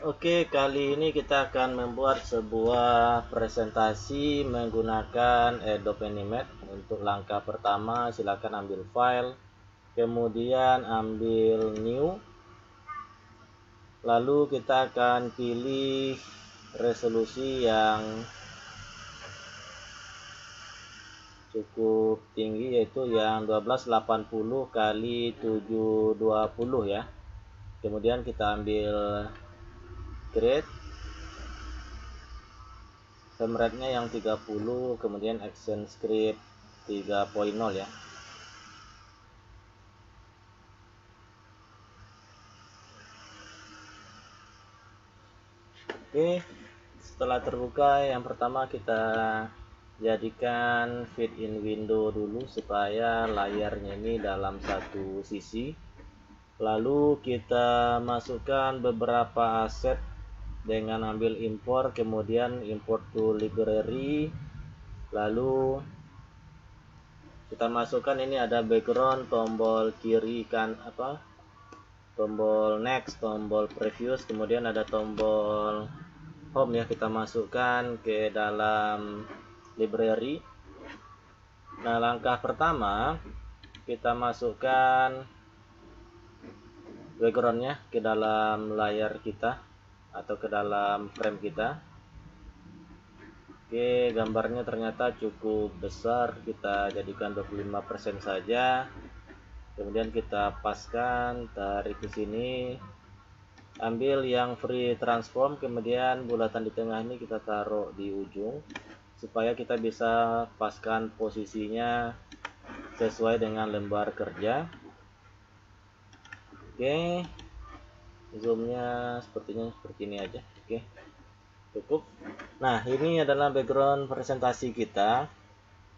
Oke, kali ini kita akan membuat sebuah presentasi menggunakan Adobe Animate. Untuk langkah pertama, silakan ambil file, kemudian ambil new, lalu kita akan pilih resolusi yang cukup tinggi, yaitu yang 1280 kali 720 ya. Kemudian kita ambil create, frame rate-nya yang 30, kemudian action script 3.0 ya. Oke, setelah terbuka, yang pertama kita jadikan fit in window dulu supaya layarnya ini dalam satu sisi. Lalu kita masukkan beberapa aset dengan ambil import, kemudian import to library. Lalu kita masukkan, ini ada background, tombol kiri kan tombol next, tombol previous, kemudian ada tombol home ya, kita masukkan ke dalam library. Nah, langkah pertama kita masukkan backgroundnya ke dalam layar kita atau ke dalam frame kita. Oke, gambarnya ternyata cukup besar, kita jadikan 25% saja. Kemudian kita paskan, tarik ke sini, ambil yang free transform, kemudian bulatan di tengah ini kita taruh di ujung supaya kita bisa paskan posisinya sesuai dengan lembar kerja. Oke, zoomnya sepertinya seperti ini aja. Oke, cukup. Nah, ini adalah background presentasi kita.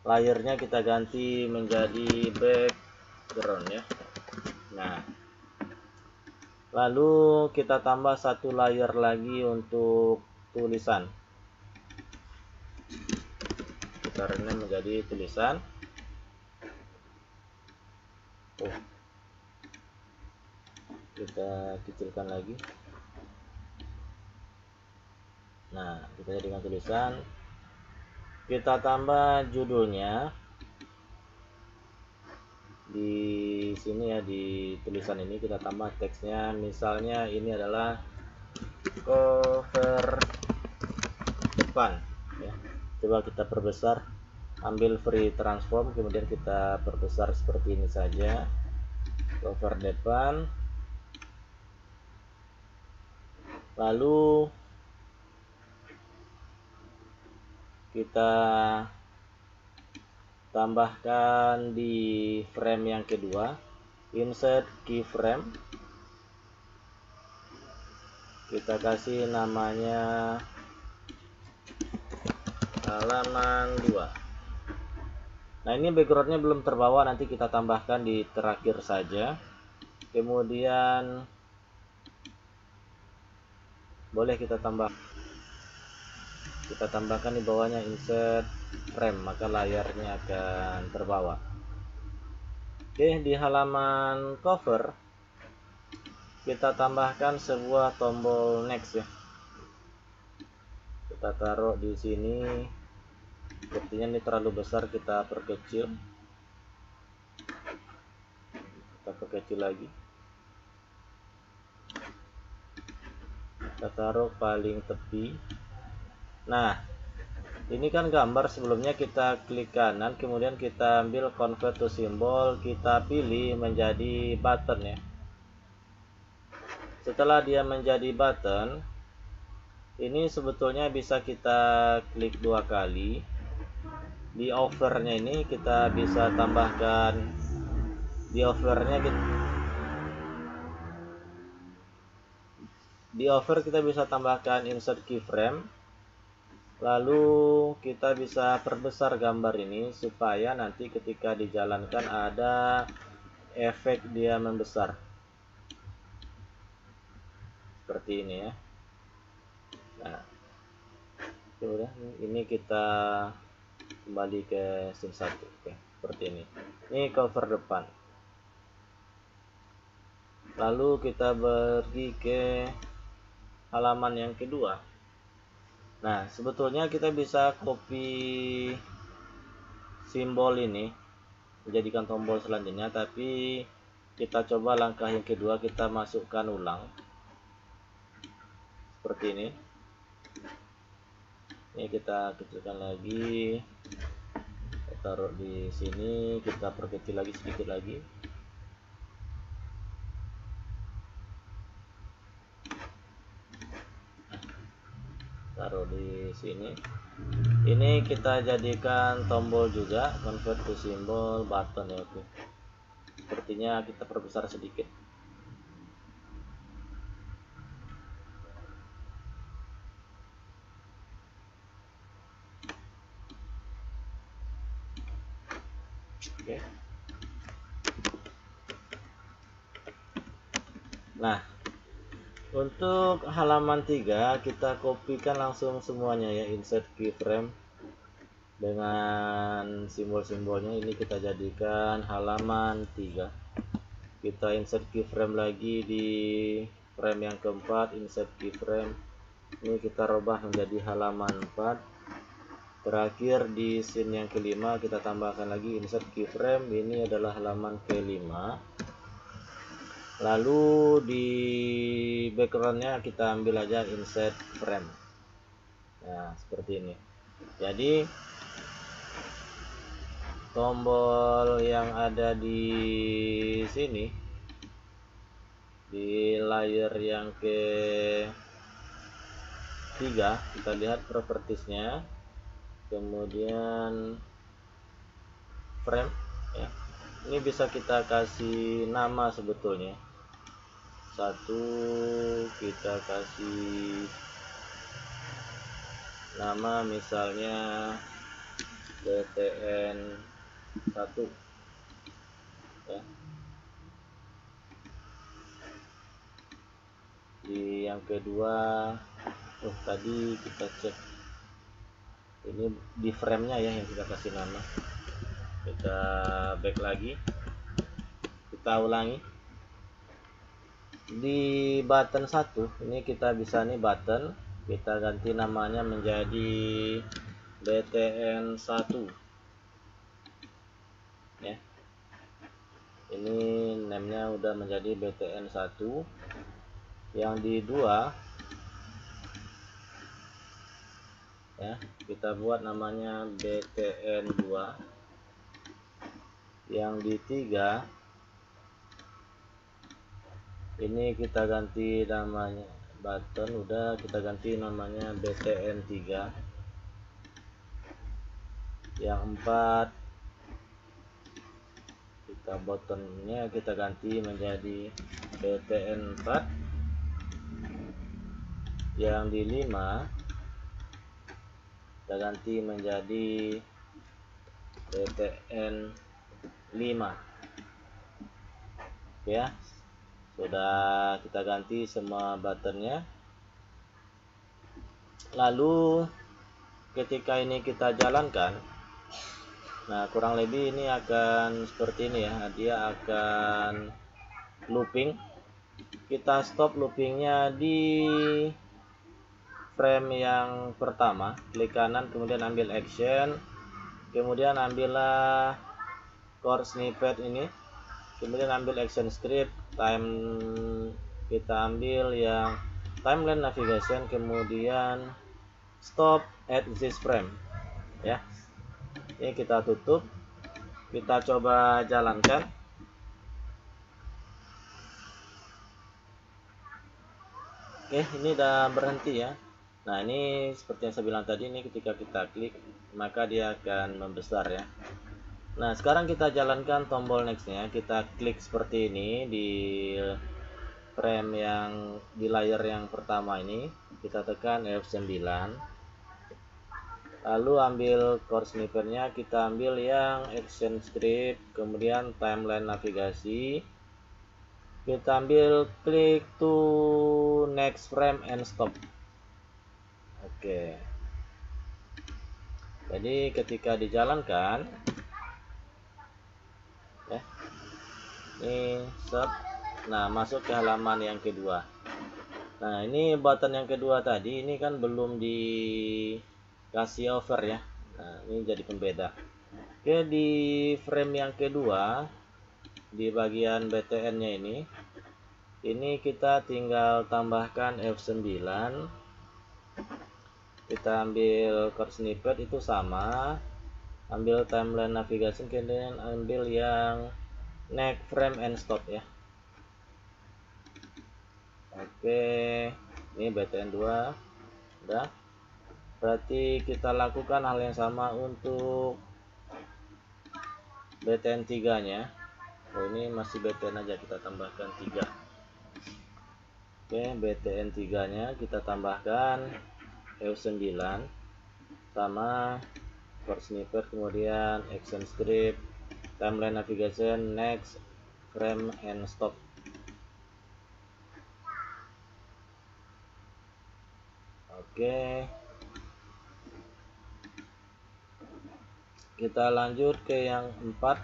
Layarnya kita ganti menjadi background ya. Nah, lalu kita tambah satu layer lagi untuk tulisan. Kita rename menjadi tulisan. Kita kecilkan lagi. Nah, kita jadikan tulisan. Kita tambah judulnya di sini ya, di tulisan ini kita tambah teksnya. Misalnya ini adalah cover depan ya. Coba kita perbesar, ambil free transform, kemudian kita perbesar seperti ini saja, cover depan. Lalu kita tambahkan di frame yang kedua, insert keyframe, kita kasih namanya halaman 2. Nah, ini backgroundnya belum terbawa, nanti kita tambahkan di terakhir saja. Kemudian boleh kita tambahkan di bawahnya insert frame, maka layarnya akan terbawa. Oke, di halaman cover kita tambahkan sebuah tombol next ya. Kita taruh di sini. Sepertinya ini terlalu besar, kita perkecil. Kita perkecil lagi. Kita taruh paling tepi. Nah, ini kan gambar, sebelumnya kita klik kanan, kemudian kita ambil convert to symbol, kita pilih menjadi button ya. Setelah dia menjadi button, ini sebetulnya bisa kita klik 2 kali. Di overnya ini kita bisa tambahkan, di over kita bisa tambahkan insert keyframe. Lalu kita bisa perbesar gambar ini supaya nanti ketika dijalankan ada efek dia membesar seperti ini ya. Nah, sudah, ini kita kembali ke scene 1. Oke, seperti ini. Ini cover depan. Lalu kita pergi ke halaman yang kedua. Nah, sebetulnya kita bisa copy simbol ini menjadikan tombol selanjutnya, tapi kita coba langkah yang kedua, kita masukkan ulang seperti ini. Ini kita kecilkan lagi, kita taruh di sini, kita perkecil lagi sedikit lagi. Taruh di sini. Ini kita jadikan tombol juga, convert to symbol button ya. Oke. Sepertinya kita perbesar sedikit. Oke. Nah, untuk halaman 3 kita kopikan langsung semuanya ya, insert keyframe dengan simbol-simbolnya. Ini kita jadikan halaman 3. Kita insert keyframe lagi di frame yang keempat, insert keyframe. Ini kita rubah menjadi halaman 4. Terakhir di scene yang kelima kita tambahkan lagi insert keyframe, ini adalah halaman kelima. Lalu di backgroundnya kita ambil aja insert frame. Nah, seperti ini. Jadi tombol yang ada di sini di layer yang ketiga, kita lihat propertiesnya, kemudian frame ya. Ini bisa kita kasih nama sebetulnya. Satu, kita kasih nama misalnya BTN 1 ya. Di yang kedua, tadi kita cek ini di frame-nya ya yang kita kasih nama. Kita back lagi, kita ulangi. Di button 1 ini kita bisa nih button, kita ganti namanya menjadi BTN 1 ya. Ini namanya udah menjadi BTN 1. Yang di 2 ya, kita buat namanya BTN 2. Yang di 3 ini kita ganti namanya button, udah kita ganti namanya BTN 3. Yang 4 kita buttonnya kita ganti menjadi BTN 4. Yang di 5 kita ganti menjadi BTN 5 ya. Sudah kita ganti semua buttonnya. Lalu ketika ini kita jalankan, nah kurang lebih ini akan seperti ini ya, dia akan looping. Kita stop loopingnya di frame yang pertama, klik kanan kemudian ambil action, kemudian ambillah core snippet ini, kemudian ambil action script time, kita ambil yang timeline navigation, kemudian stop at this frame ya. Ini kita tutup, kita coba jalankan. Oke, ini udah berhenti ya. Nah, ini seperti yang saya bilang tadi, ini ketika kita klik maka dia akan membesar ya. Nah, sekarang kita jalankan tombol next-nya. Kita klik seperti ini di frame yang di layer yang pertama ini. Kita tekan F9. Lalu ambil core snippet-nya, kita ambil yang action script, kemudian timeline navigasi. Kita ambil klik to next frame and stop. Oke. Jadi ketika dijalankan ya, ini set, nah masuk ke halaman yang kedua. Nah, ini button yang kedua tadi ini kan belum dikasih over ya. Nah, ini jadi pembeda. Oke, di frame yang kedua di bagian BTN-nya ini kita tinggal tambahkan F9. Kita ambil chord snippet itu sama, ambil timeline navigation, kemudian ambil yang next frame and stop ya. Oke, ini BTN 2 udah. Berarti kita lakukan hal yang sama untuk BTN 3 nya. Oh, ini masih BTN aja, kita tambahkan 3. Oke, BTN 3 nya kita tambahkan F9 sama chord snippet, kemudian action script, timeline navigation, next frame and stop. Oke, kita lanjut ke yang 4.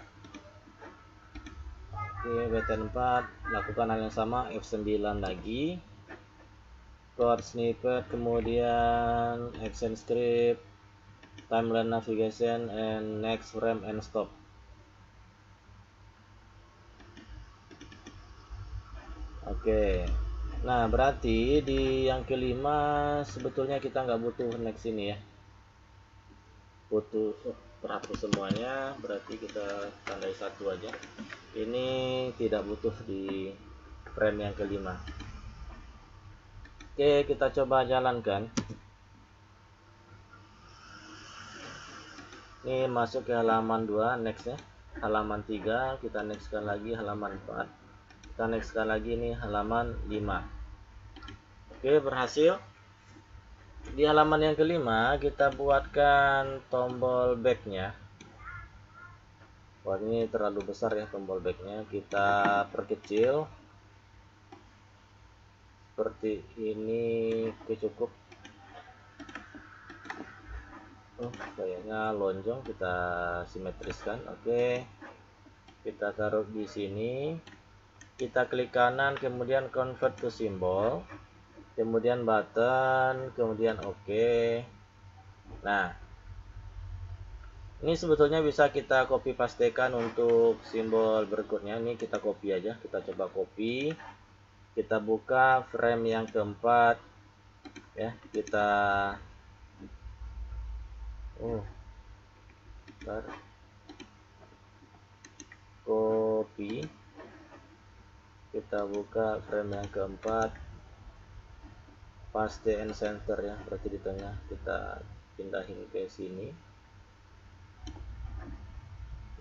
Oke, BTN 4 lakukan hal yang sama, F9 lagi, chord snippet, kemudian action script, timeline navigation, and next frame and stop. Oke, nah berarti di yang kelima sebetulnya kita nggak butuh next ini ya, butuh terhapus semuanya, berarti kita tandai 1 aja. Ini tidak butuh di frame yang kelima. Oke, kita coba jalankan. Ini masuk ke halaman 2, next ya. Halaman 3, kita nextkan lagi halaman 4. Kita nextkan lagi nih halaman 5. Oke, berhasil. Di halaman yang kelima kita buatkan tombol backnya. Wah, ini terlalu besar ya tombol backnya, kita perkecil seperti ini, cukup. Kayaknya lonjong, kita simetriskan. Oke, kita taruh di sini, kita klik kanan, kemudian convert to symbol, kemudian button, kemudian oke. Nah, ini sebetulnya bisa kita copy pastekan untuk simbol berikutnya. Ini kita copy aja, kita coba copy, kita buka frame yang keempat ya, kita copy, kita buka frame yang keempat, paste and center ya, berarti di tengah, kita pindahin ke sini.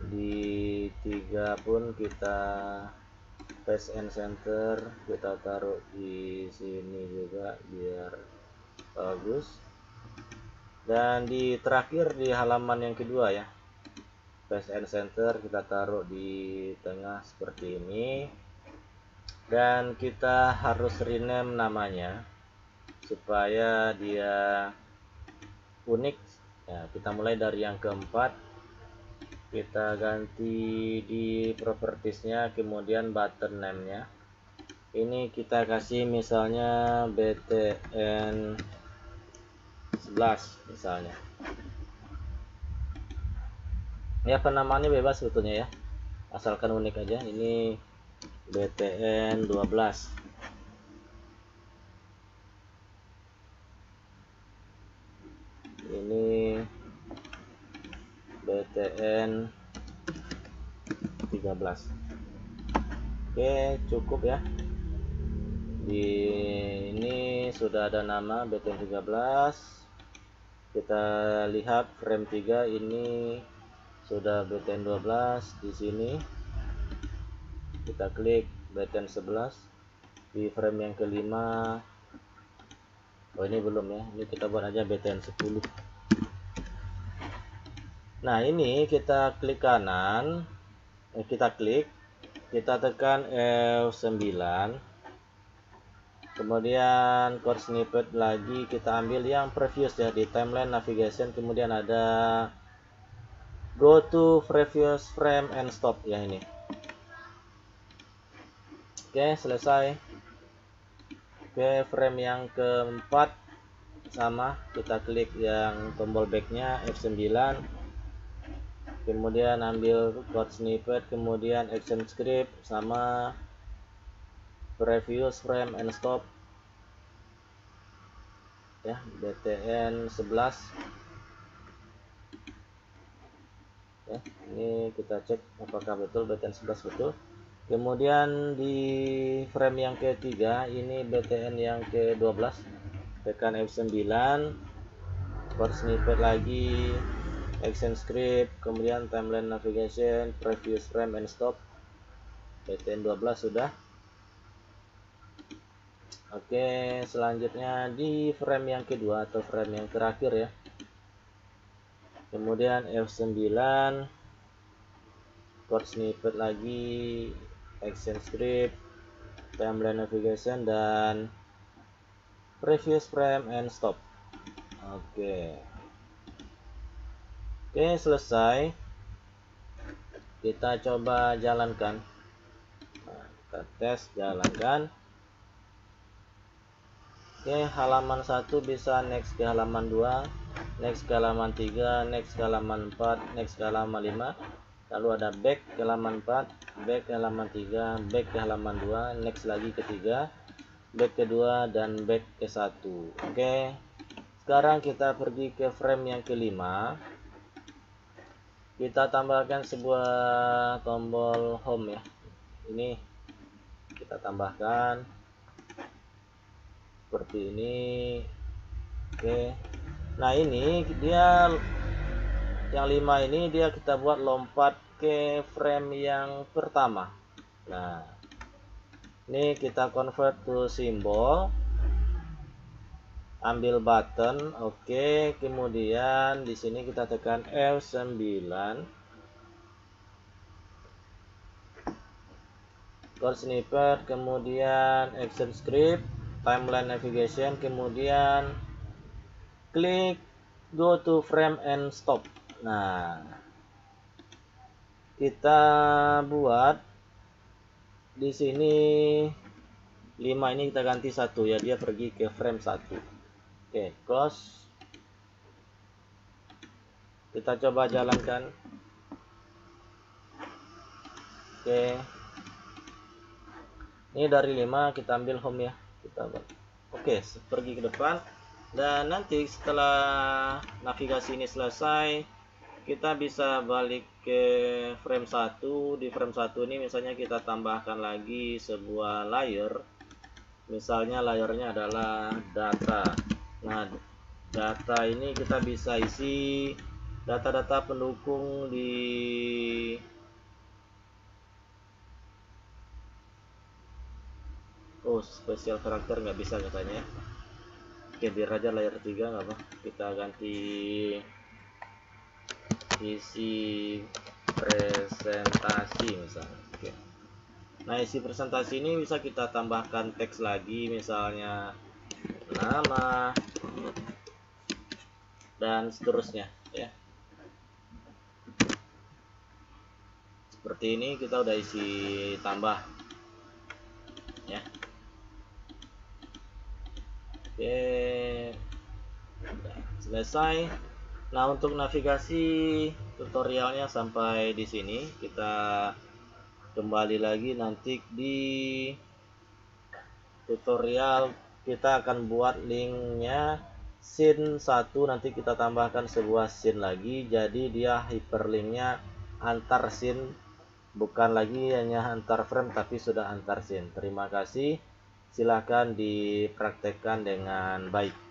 Di 3 pun kita paste and center, kita taruh di sini juga biar bagus. Dan di terakhir di halaman yang kedua ya, paste and center kita taruh di tengah seperti ini. Dan kita harus rename namanya supaya dia unik ya. Kita mulai dari yang keempat, kita ganti di propertiesnya, kemudian button name nya ini kita kasih misalnya BTN 11 misalnya ya, penamaannya bebas sebetulnya ya, asalkan unik aja. Ini BTN 12. Ini BTN 13. Oke, cukup ya. Di ini sudah ada nama BTN 13. Kita lihat frame 3 ini sudah BTN 12. Di sini kita klik BTN 11 di frame yang kelima. Oh, ini belum ya, ini kita buat aja BTN 10. Nah, ini kita klik kanan, kita tekan F9, kemudian chord snippet lagi, kita ambil yang previous ya, di timeline navigation, kemudian ada go to previous frame and stop ya ini. Oke, selesai. Oke, frame yang keempat sama, kita klik yang tombol backnya F9, kemudian ambil code snippet, kemudian action script sama previous frame and stop ya, btn 11 ya. Ini kita cek apakah betul btn 11 betul. Kemudian di frame yang ketiga ini btn yang ke-12, tekan F9, code snippet lagi, action script, kemudian timeline navigation, previous frame and stop, btn 12 sudah. Oke, selanjutnya di frame yang kedua atau frame yang terakhir ya, kemudian F9, code snippet lagi, action script, timeline navigation, dan previous frame and stop. Oke, selesai. Kita coba jalankan. Nah, kita tes jalankan. Oke, halaman 1 bisa next ke halaman 2, next ke halaman 3, next ke halaman 4, next ke halaman 5. Lalu ada back ke halaman 4, back ke halaman 3, back ke halaman 2, next lagi ke 3, back ke 2, dan back ke 1. Oke, sekarang kita pergi ke frame yang kelima. Kita tambahkan sebuah tombol home ya. Ini kita tambahkan seperti ini. Oke, nah ini dia yang 5 ini dia kita buat lompat ke frame yang pertama. Nah, ini kita convert to symbol, ambil button, oke, kemudian di sini kita tekan F9, code snippet, kemudian action script, timeline navigation, kemudian klik go to frame and stop. Nah, kita buat di sini 5 ini kita ganti 1 ya, dia pergi ke frame 1. Oke, close. Kita coba jalankan. Oke, ini dari 5 kita ambil home ya, kita buat. Oke, pergi ke depan, dan nanti setelah navigasi ini selesai kita bisa balik ke frame 1. Di frame 1 ini misalnya kita tambahkan lagi sebuah layer, misalnya layernya adalah data. Nah, data ini kita bisa isi data-data pendukung di spesial karakter nggak bisa katanya. Oke, biar aja layer 3 nggak apa, kita ganti isi presentasi misalnya. Oke, nah isi presentasi ini bisa kita tambahkan teks lagi, misalnya nama dan seterusnya ya. Seperti ini kita udah isi tambah ya. Oke, selesai. Nah, untuk navigasi tutorialnya sampai di sini. Kita kembali lagi nanti di tutorial kita akan buat linknya scene 1, nanti kita tambahkan sebuah scene lagi, jadi dia hyperlinknya antar scene, bukan lagi hanya antar frame tapi sudah antar scene. Terima kasih, silahkan dipraktekkan dengan baik.